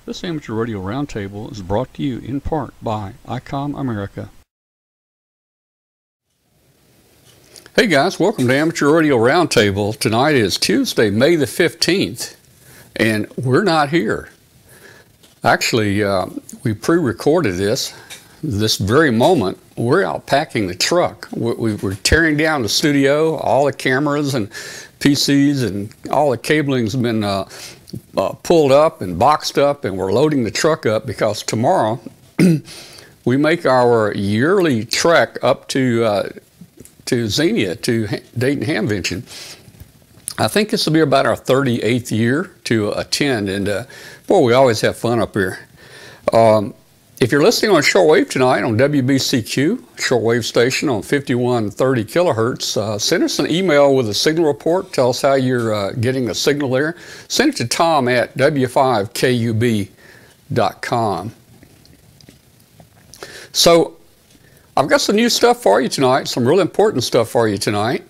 This Amateur Radio Roundtable is brought to you in part by ICOM America. Hey guys, welcome to Amateur Radio Roundtable. Tonight is Tuesday, May the 15th, and we're not here. Actually, we pre-recorded this very moment. We're out packing the truck. We're tearing down the studio. All the cameras and PCs and all the cabling's been pulled up and boxed up, and we're loading the truck up because tomorrow we make our yearly trek up to Xenia, to Dayton Hamvention. I think this will be about our 38th year to attend, and boy, we always have fun up here. If you're listening on shortwave tonight on WBCQ, shortwave station on 5130 kilohertz, send us an email with a signal report. Tell us how you're getting the signal there. Send it to Tom at w5kub.com. So I've got some new stuff for you tonight, some really important stuff for you tonight.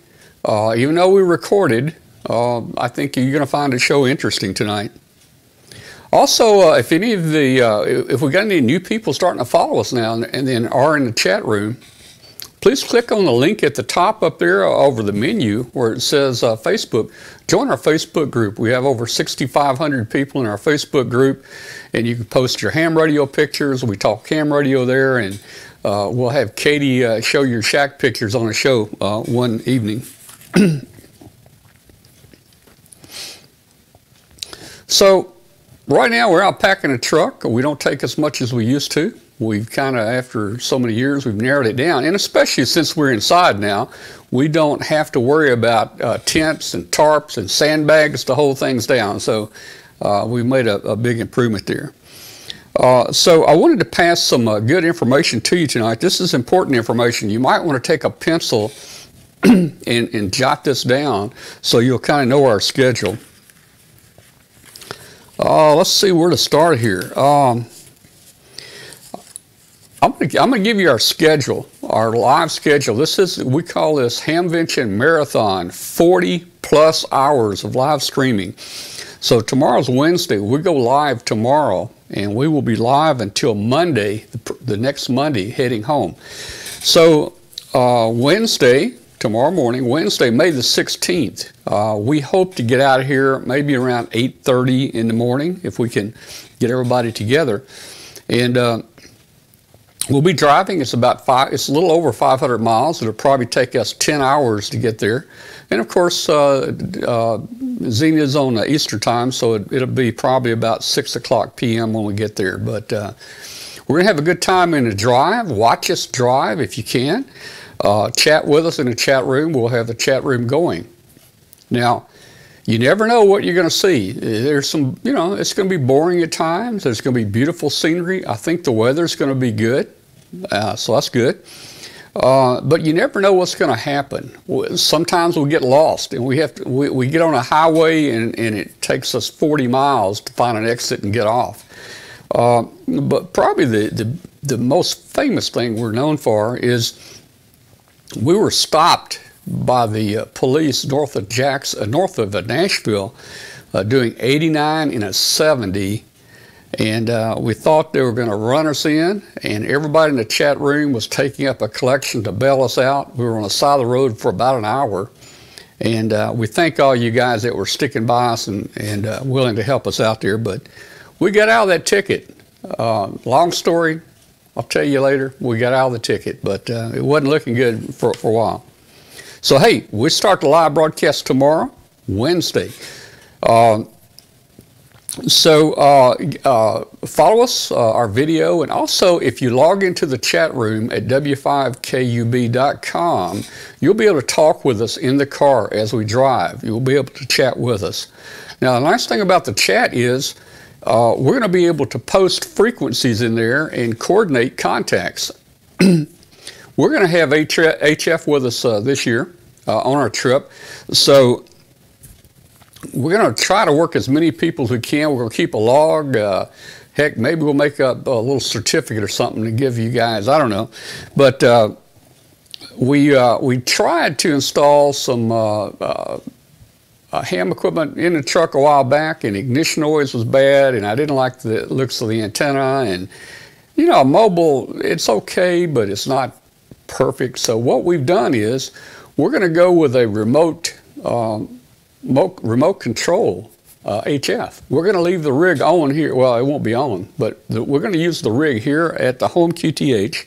Even though we recorded, I think you're going to find the show interesting tonight. Also, if any of the, if we got any new people starting to follow us now and then are in the chat room, please click on the link at the top up there over the menu where it says Facebook. Join our Facebook group. We have over 6,500 people in our Facebook group, and you can post your ham radio pictures. We talk ham radio there, and we'll have Katie show your shack pictures on a show one evening. So, right now, we're out packing a truck. We don't take as much as we used to. We've kind of, after so many years, we've narrowed it down. And especially since we're inside now, we don't have to worry about tents and tarps and sandbags to hold things down. So we've made a big improvement there. So I wanted to pass some good information to you tonight. This is important information. You might want to take a pencil and jot this down so you'll kind of know our schedule. Let's see where to start here. I'm gonna give you our schedule, our live schedule. We call this Hamvention Marathon, 40 plus hours of live streaming. So tomorrow's Wednesday. We go live tomorrow, and we will be live until Monday, the next Monday, heading home. So Wednesday, tomorrow morning, Wednesday, May the 16th, we hope to get out of here maybe around 8:30 in the morning if we can get everybody together. And we'll be driving. It's a little over 500 miles. It'll probably take us 10 hours to get there. And of course, Xenia's on Easter time, so it'll be probably about 6 o'clock p.m. when we get there. But we're going to have a good time in the drive. Watch us drive if you can. Chat with us in the chat room. We'll have the chat room going. Now, you never know what you're going to see. There's some, it's going to be boring at times. There's going to be beautiful scenery. I think the weather's going to be good, so that's good. But you never know what's going to happen. Sometimes we get lost, and we get on a highway, and it takes us 40 miles to find an exit and get off. But probably the most famous thing we're known for is we were stopped by the police north of Nashville doing 89 in a 70, and we thought they were going to run us in, and everybody in the chat room was taking up a collection to bail us out. We were on the side of the road for about an hour, and we thank all you guys that were sticking by us and willing to help us out there, but we got out of that ticket. Long story, I'll tell you later. We got out of the ticket, but it wasn't looking good for a while. So, hey, we start the live broadcast tomorrow, Wednesday. Follow us, our video, and also if you log into the chat room at w5kub.com, you'll be able to talk with us in the car as we drive. You'll be able to chat with us. Now, the nice thing about the chat is we're going to be able to post frequencies in there and coordinate contacts. We're going to have HF with us this year on our trip. So we're going to try to work as many people as we can. We're going to keep a log. Heck, maybe we'll make up a little certificate or something to give you guys. I don't know. But we tried to install some ham equipment in the truck a while back, and ignition noise was bad, and I didn't like the looks of the antenna. And you know, mobile, it's okay, but it's not perfect. So what we've done is we're going to go with a remote control HF. We're going to leave the rig on here. Well, it won't be on, but we're going to use the rig here at the home QTH,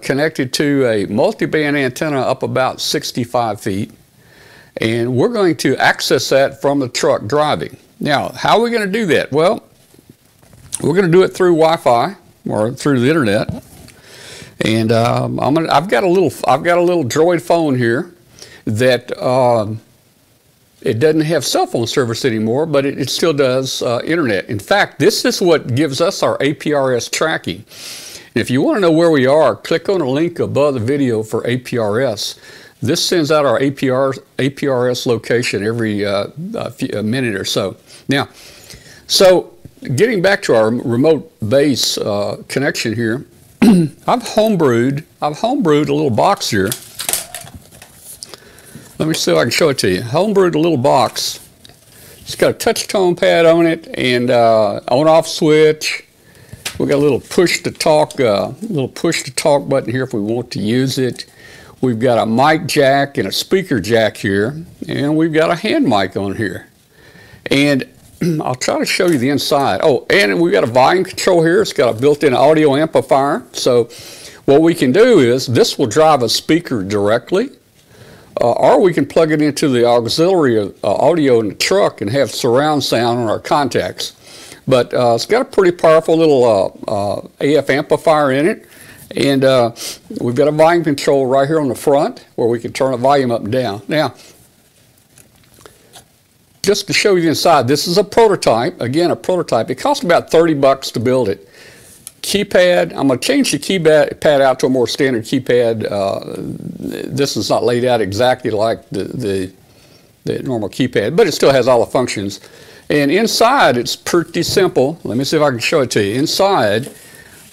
connected to a multi-band antenna up about 65 feet. And we're going to access that from the truck driving. Now, how are we going to do that? Well, we're going to do it through Wi-Fi or through the internet. And I've got a little Droid phone here that it doesn't have cell phone service anymore, but it still does internet. In fact, this is what gives us our APRS tracking. And if you want to know where we are, click on the link above the video for APRS. This sends out our APRS location every minute or so. Now, so getting back to our remote base connection here, I've homebrewed a little box here. Let me see if I can show it to you. Homebrewed a little box. It's got a touch tone pad on it and on-off switch. We got a little push to talk button here if we want to use it. We've got a mic jack and a speaker jack here, and we've got a hand mic on here. And I'll try to show you the inside. Oh, and we've got a volume control here. It's got a built-in audio amplifier. So what we can do is this will drive a speaker directly, or we can plug it into the auxiliary audio in the truck and have surround sound on our contacts. But it's got a pretty powerful little AF amplifier in it. And we've got a volume control right here on the front where we can turn the volume up and down. Now, just to show you the inside, this is a prototype. Again, a prototype. It cost about 30 bucks to build it. Keypad, I'm going to change the keypad out to a more standard keypad. This is not laid out exactly like the normal keypad, but it still has all the functions. And inside, it's pretty simple. Let me see if I can show it to you. Inside,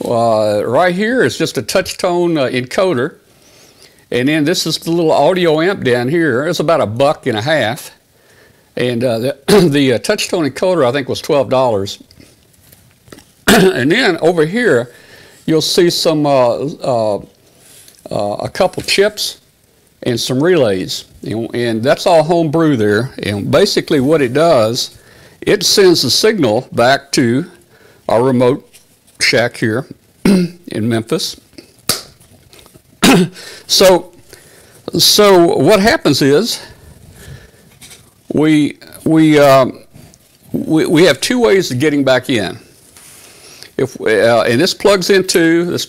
right here is just a touch tone encoder, and then this is the little audio amp down here. It's about $1.50, and the touch tone encoder I think was $12. And then over here you'll see some a couple chips and some relays, and that's all homebrew there. And basically what it does, it sends the signal back to our remote shack here in Memphis. So what happens is we have two ways of getting back in. And this plugs into a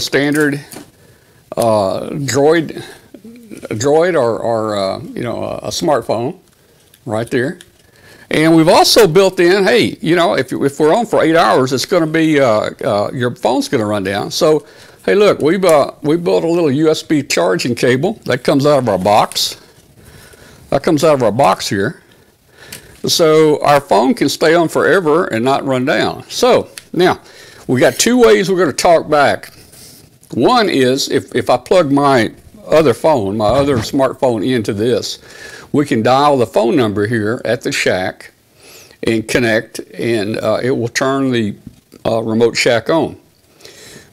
standard Droid or you know, a smartphone right there. And we've also built in, hey, you know, if we're on for 8 hours, it's going to be your phone's going to run down. So, hey, look, we built a little USB charging cable that comes out of our box. That comes out of our box here. So our phone can stay on forever and not run down. So now we got two ways we're going to talk back. One is if I plug my other phone, my other smartphone into this, we can dial the phone number here at the shack and connect, and it will turn the remote shack on.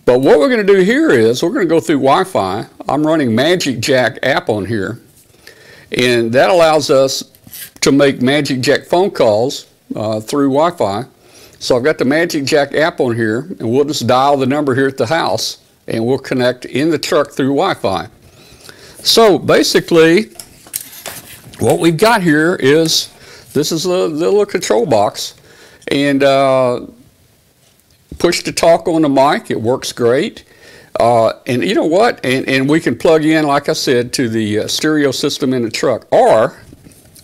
But what we're going to do here is we're going to go through Wi-Fi. I'm running Magic Jack app on here, and that allows us to make Magic Jack phone calls through Wi-Fi. So I've got the Magic Jack app on here, and we'll just dial the number here at the house, and we'll connect in the truck through Wi-Fi. So basically, what we've got here is, this is the little control box, and push to talk on the mic. It works great. And you know what? And we can plug in, like I said, to the stereo system in the truck. Or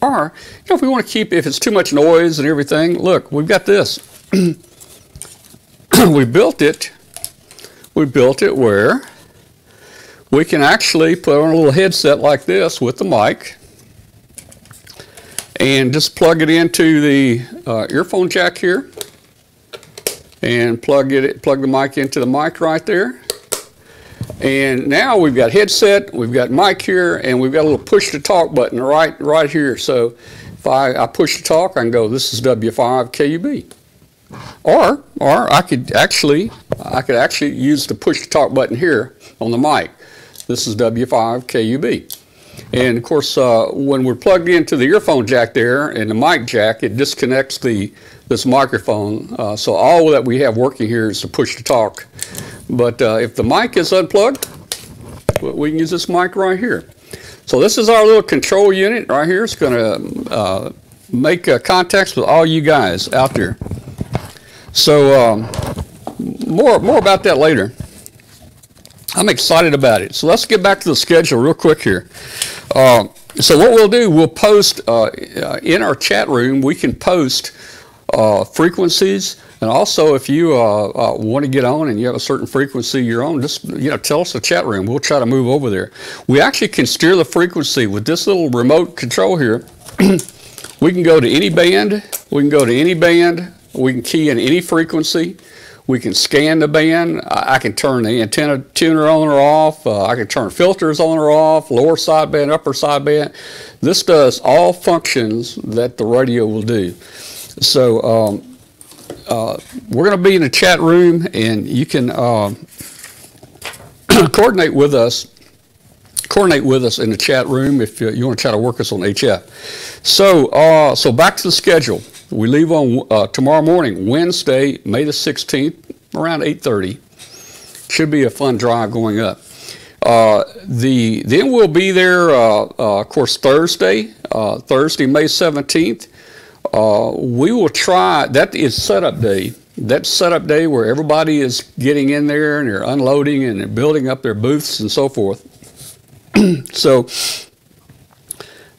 you know, if we want to keep, if it's too much noise and everything, look, we've got this. We built it where we can actually put on a little headset like this with the mic, and just plug it into the earphone jack here, and plug the mic into the mic right there. And now we've got headset, we've got mic here, and we've got a little push to talk button right here. So if I push to talk, I can go, this is W5 KUB. Or I could actually use the push to talk button here on the mic. This is W5 KUB. And of course, when we're plugged into the earphone jack there and the mic jack, it disconnects this microphone. So all that we have working here is the push to talk. But if the mic is unplugged, we can use this mic right here. So this is our little control unit right here. It's going to make contacts with all you guys out there. So more about that later. I'm excited about it. So let's get back to the schedule real quick here. So what we'll do, we'll post in our chat room. We can post frequencies, and also if you want to get on and you have a certain frequency you're on, just tell us the chat room. We'll try to move over there. We actually can steer the frequency with this little remote control here. We can go to any band. We can go to any band. We can key in any frequency. We can scan the band. I can turn the antenna tuner on or off. I can turn filters on or off, lower sideband, upper sideband. This does all functions that the radio will do. So we're going to be in the chat room, and you can coordinate with us in the chat room if you want to try to work us on HF. So back to the schedule. We leave on tomorrow morning, Wednesday, May the 16th, around 8:30. Should be a fun drive going up. Then we'll be there, of course, Thursday, May 17th. We will try, that is setup day. That's setup day where everybody is getting in there and they're unloading and they're building up their booths and so forth. So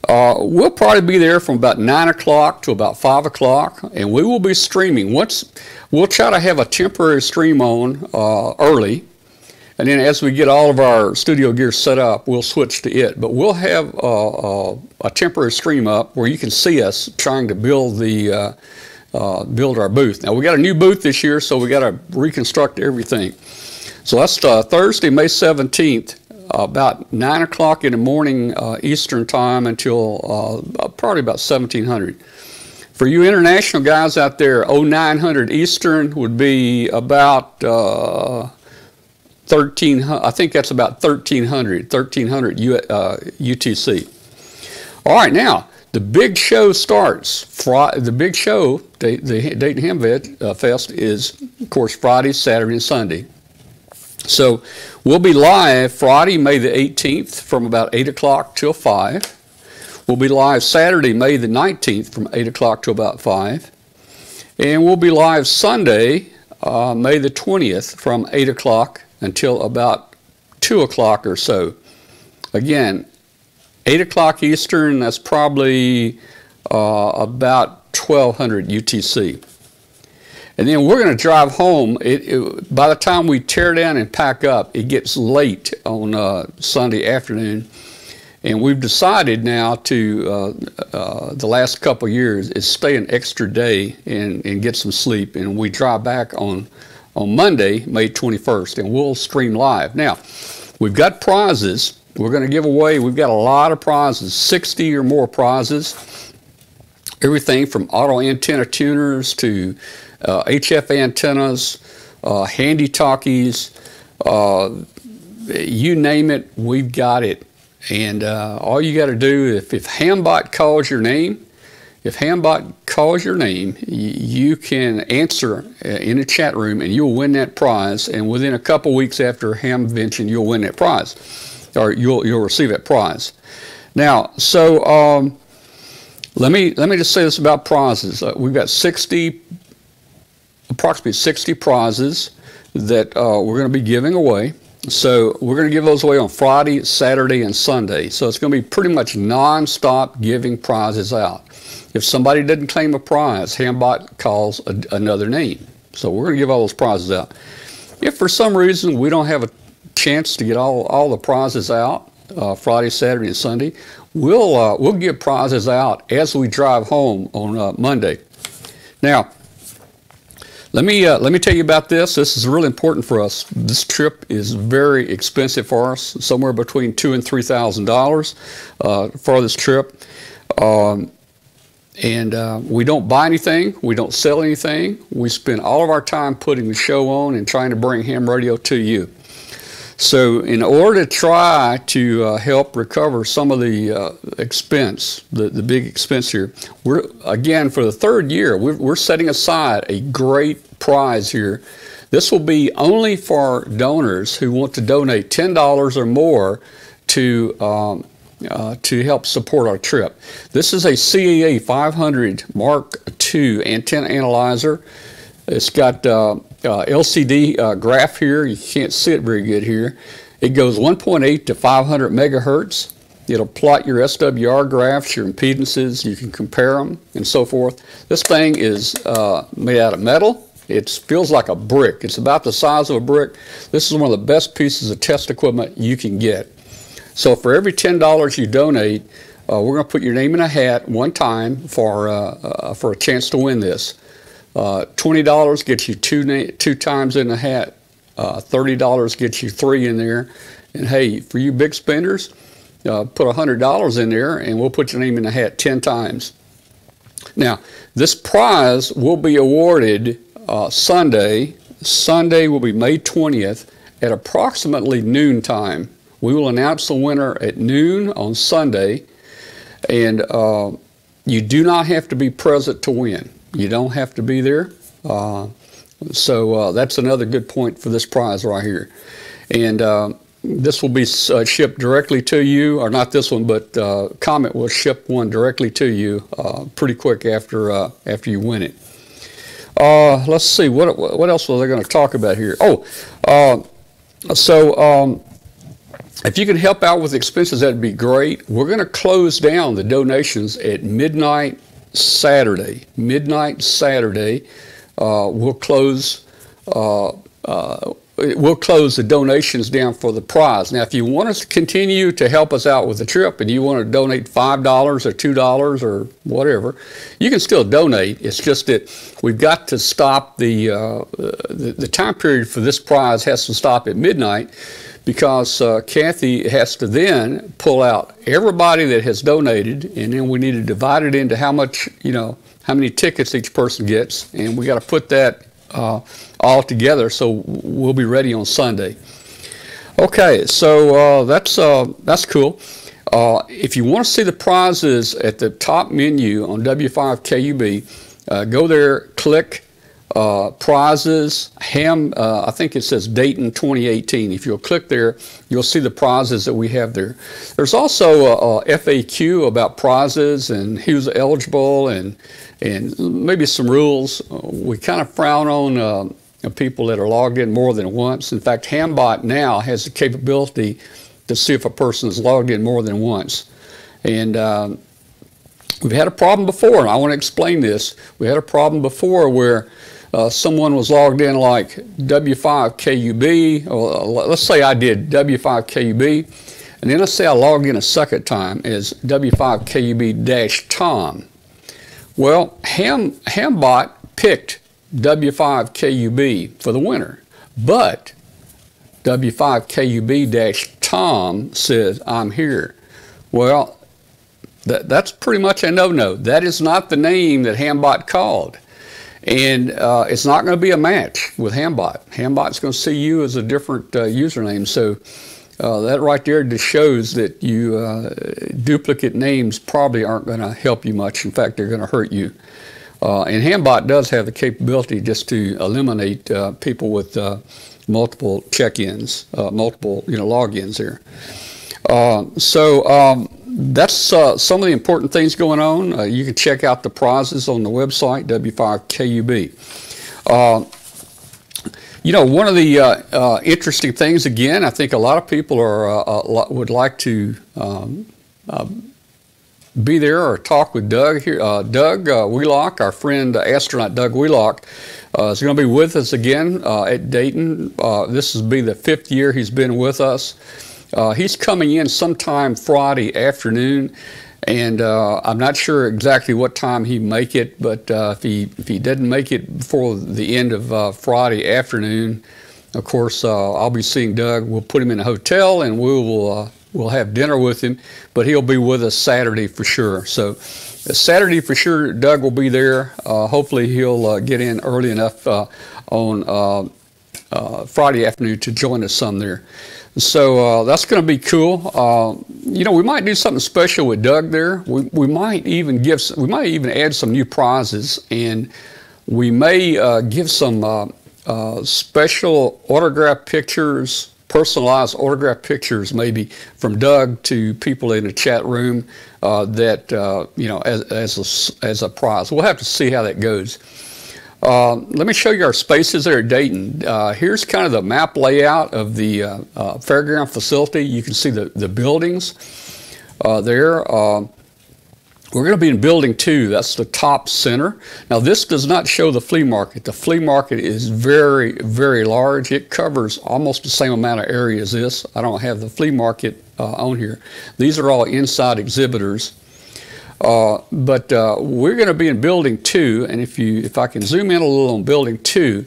we'll probably be there from about 9 o'clock to about 5 o'clock, and we will be streaming. We'll try to have a temporary stream on early, and then as we get all of our studio gear set up, we'll switch to it. But we'll have a temporary stream up where you can see us trying to build build our booth. Now we got a new booth this year, so we got to reconstruct everything. So that's Thursday, May 17th. About 9 o'clock in the morning Eastern time until probably about 1700. For you international guys out there, 0900 Eastern would be about 1300. I think that's about 1300 UTC. All right, now the big show starts. The big show, the Dayton Ham Fest, is of course Friday, Saturday, and Sunday. So we'll be live Friday, May the 18th from about 8 o'clock till 5. We'll be live Saturday, May the 19th from 8 o'clock to about 5. And we'll be live Sunday, May the 20th from 8 o'clock until about 2 o'clock or so. Again, 8 o'clock Eastern, that's probably about 1200 UTC. And then we're going to drive home. By the time we tear down and pack up, it gets late on Sunday afternoon. And we've decided now to, the last couple of years, is stay an extra day and get some sleep. And we drive back on Monday, May 21st, and we'll stream live. Now, we've got prizes. We're going to give away, we've got a lot of prizes, 60 or more prizes. Everything from auto antenna tuners to HF antennas, handy talkies, you name it, we've got it. And all you got to do, if Hambot calls your name, you can answer in the chat room and you'll win that prize. And within a couple weeks after Hamvention, you'll win that prize, or you'll receive that prize. Now, so let me just say this about prizes. We've got approximately 60 prizes that we're going to be giving away. So we're going to give those away on Friday, Saturday, and Sunday. So it's going to be pretty much non-stop giving prizes out. If somebody didn't claim a prize, Hambot calls another name. So we're going to give all those prizes out. If for some reason we don't have a chance to get all the prizes out Friday, Saturday, and Sunday, we'll give prizes out as we drive home on Monday. Now, Let me tell you about this. This is really important for us. This trip is very expensive for us, somewhere between $2,000 and $3,000 for this trip. We don't buy anything. We don't sell anything. We spend all of our time putting the show on and trying to bring ham radio to you. So in order to try to help recover some of the expense, the big expense here, we're, again, for the third year, we're setting aside a great prize here. This will be only for donors who want to donate $10 or more to help support our trip. This is a CAA 500 Mark II antenna analyzer. It's got LCD graph here. You can't see it very good here. It goes 1.8 to 500 megahertz. It'll plot your SWR graphs, your impedances. You can compare them and so forth. This thing is made out of metal. It feels like a brick. It's about the size of a brick. This is one of the best pieces of test equipment you can get. So for every $10 you donate, we're going to put your name in a hat one time for a chance to win this. $20 gets you two times in the hat. $30 gets you 3 in there. And hey, for you big spenders, put $100 in there and we'll put your name in the hat 10 times. Now, this prize will be awarded Sunday. Sunday will be May 20th at approximately noon time. We will announce the winner at noon on Sunday, and you do not have to be present to win. You don't have to be there. So that's another good point for this prize right here. And this will be shipped directly to you, or not this one, but Comet will ship one directly to you pretty quick after you win it. Let's see, what else are they going to talk about here? If you can help out with expenses, that'd be great. We're going to close down the donations at midnight Saturday. Midnight Saturday, we'll close the donations down for the prize. Now, if you want us to continue to help us out with the trip and you want to donate $5 or $2 or whatever, you can still donate. It's just that we've got to stop the time period for this prize has to stop at midnight, because Kathy has to then pull out everybody that has donated, and then we need to divide it into how much, how many tickets each person gets, and we got to put that all together so we'll be ready on Sunday. Okay, so that's cool. If you want to see the prizes at the top menu on W5KUB, go there, click prizes, I think it says Dayton 2018. If you'll click there, you'll see the prizes that we have there. There's also a FAQ about prizes and who's eligible and maybe some rules. We kind of frown on people that are logged in more than once. In fact, Hambot now has the capability to see if a person is logged in more than once. And we've had a problem before, and I want to explain this. We had a problem before where someone was logged in like W5KUB, or let's say I did W5KUB, and then let's say I logged in a second time as W5KUB-Tom. Well, Hambot picked W5KUB for the winner, but W5KUB-Tom says, I'm here. Well, that's pretty much a no-no. That is not the name that Hambot called. And it's not going to be a match with Hambot. Hambot's going to see you as a different username. So that right there just shows that duplicate names probably aren't going to help you much. In fact, they're going to hurt you. And Hambot does have the capability just to eliminate people with multiple check-ins, multiple logins there. That's some of the important things going on. You can check out the prizes on the website, W5KUB. One of the interesting things, again, I think a lot of people would like to be there or talk with Doug here. Doug Wheelock, our friend astronaut Doug Wheelock, is going to be with us again at Dayton. This will be the 5th year he's been with us. He's coming in sometime Friday afternoon, And I'm not sure exactly what time he make it, but if he doesn't make it before the end of Friday afternoon, of course I'll be seeing Doug. We'll put him in a hotel and we'll have dinner with him, but he'll be with us Saturday for sure. So Saturday for sure, Doug will be there. Hopefully he'll get in early enough on Friday afternoon to join us some there. So that's going to be cool. You know, we might do something special with Doug there. We might even add some new prizes, and we may give some special autograph pictures, personalized autograph pictures, maybe from Doug to people in the chat room that you know, as a prize. We'll have to see how that goes. Let me show you our spaces there at Dayton. Here's kind of the map layout of the fairground facility. You can see the buildings there. We're going to be in building 2. That's the top center. Now this does not show the flea market. The flea market is very, very large. It covers almost the same amount of area as this. I don't have the flea market on here. These are all inside exhibitors. But we're going to be in building 2, and if I can zoom in a little on building 2,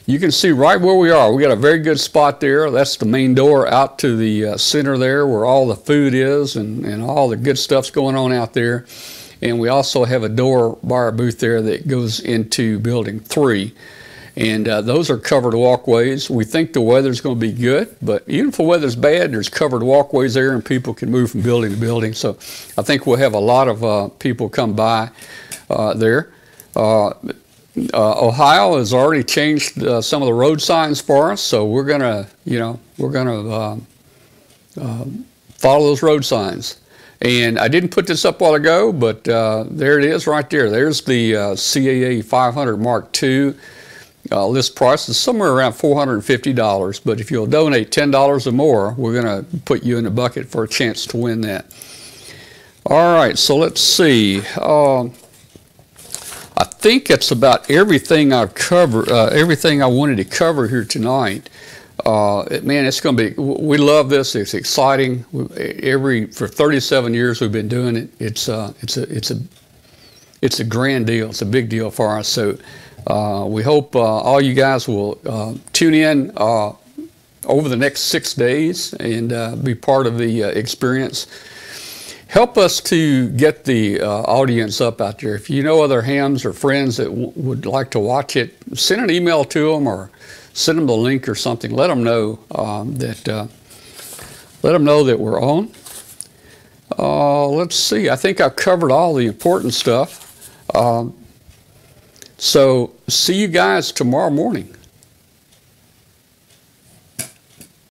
you can see right where we are. We got a very good spot there. That's the main door out to the center there, where all the food is and all the good stuff's going on out there. And we also have a door by our booth there that goes into building 3. And those are covered walkways. We think the weather's going to be good, but even if the weather's bad, there's covered walkways there and people can move from building to building. So I think we'll have a lot of people come by there. Ohio has already changed some of the road signs for us, so we're gonna, you know, follow those road signs. And I didn't put this up a while ago, but there it is right there. There's the CAA 500 Mark II. List price is somewhere around $450, but if you'll donate $10 or more, we're going to put you in the bucket for a chance to win that. All right, so let's see. I think that's about everything I've covered, everything I wanted to cover here tonight. Man, it's going to be, we love this. It's exciting. For 37 years we've been doing it. It's a grand deal. It's a big deal for us. So we hope all you guys will tune in over the next 6 days and be part of the experience. Help us to get the audience up out there. If you know other hams or friends that would like to watch it, send an email to them or send them the link or something. Let them know that we're on. Let's see. I think I've covered all the important stuff. So see you guys tomorrow morning.